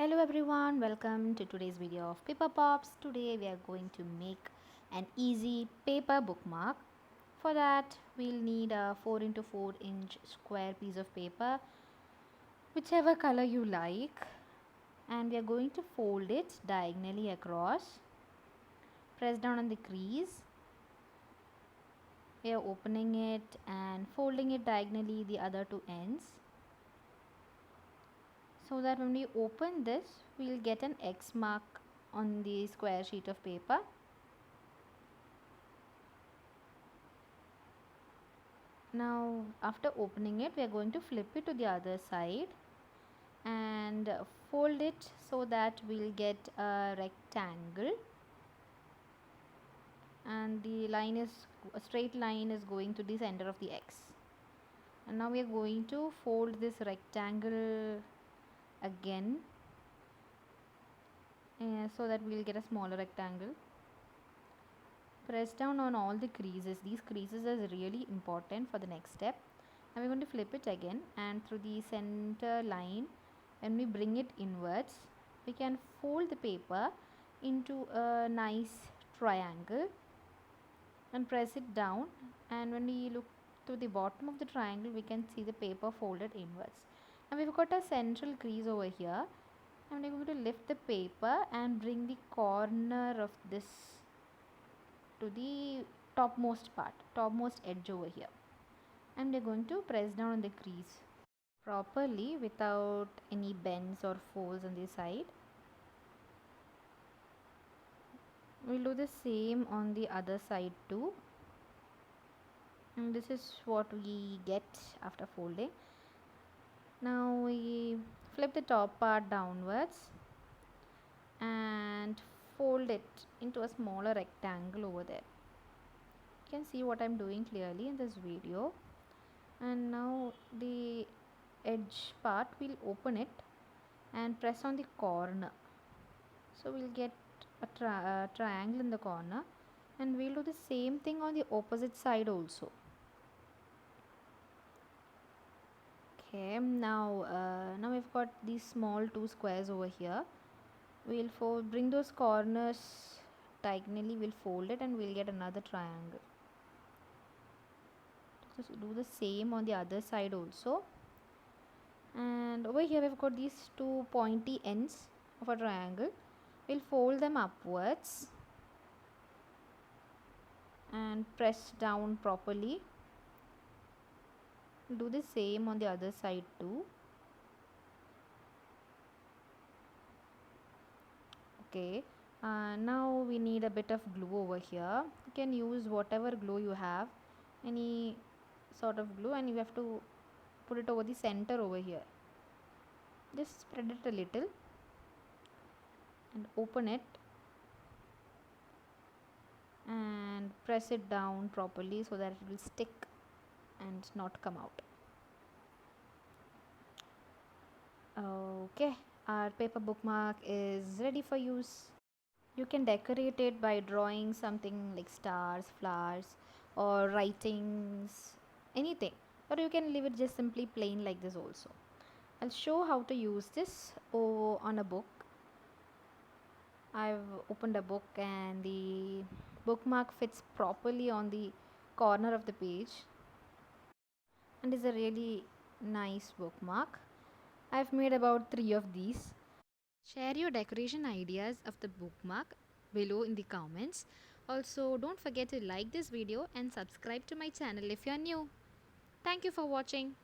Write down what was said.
Hello everyone, welcome to today's video of Paper Pops. Today we are going to make an easy paper bookmark. For that we'll need a 4x4 inch square piece of paper, whichever color you like, and we are going to fold it diagonally across. Press down on the crease. We are opening it and folding it diagonally the other two ends, so that when we open this we'll get an X mark on the square sheet of paper. Now after opening it we are going to flip it to the other side and fold it so that we'll get a rectangle, and the line is a straight line is going to the center of the X. And now we are going to fold this rectangle again so that we'll get a smaller rectangle. Press down on all the creases. These creases are really important for the next step. Now we're going to flip it again, and through the center line, when we bring it inwards, we can fold the paper into a nice triangle and press it down, and when we look to the bottom of the triangle we can see the paper folded inwards. Now we've got a central crease over here, and we're going to lift the paper and bring the corner of this to the topmost edge over here, and we're going to press down on the crease properly without any bends or folds on the side. We'll do the same on the other side too, and this is what we get after folding. Now we flip the top part downwards and fold it into a smaller rectangle over there. You can see what I'm doing clearly in this video. And now the edge part, we'll open it and press on the corner, so we'll get a triangle in the corner, and we'll do the same thing on the opposite side also. Okay, now we've got these small two squares over here. We'll bring those corners diagonally, we'll fold it and we'll get another triangle. Just do the same on the other side also. And over here we've got these two pointy ends of a triangle. We'll fold them upwards and press down properly. Do the same on the other side too. Okay, now we need a bit of glue over here. You can use whatever glue you have, any sort of glue, and you have to put it over the center over here. Just spread it a little and open it and press it down properly so that it will stick and not come out. Okay, our paper bookmark is ready for use. You can decorate it by drawing something like stars, flowers, or writings, anything, or you can leave it just simply plain like this also. I'll show how to use this on a book. I've opened a book and the bookmark fits properly on the corner of the page and is a really nice bookmark. I've made about 3 of these. Share your decoration ideas of the bookmark below in the comments. Also, don't forget to like this video and subscribe to my channel if you are new. Thank you for watching.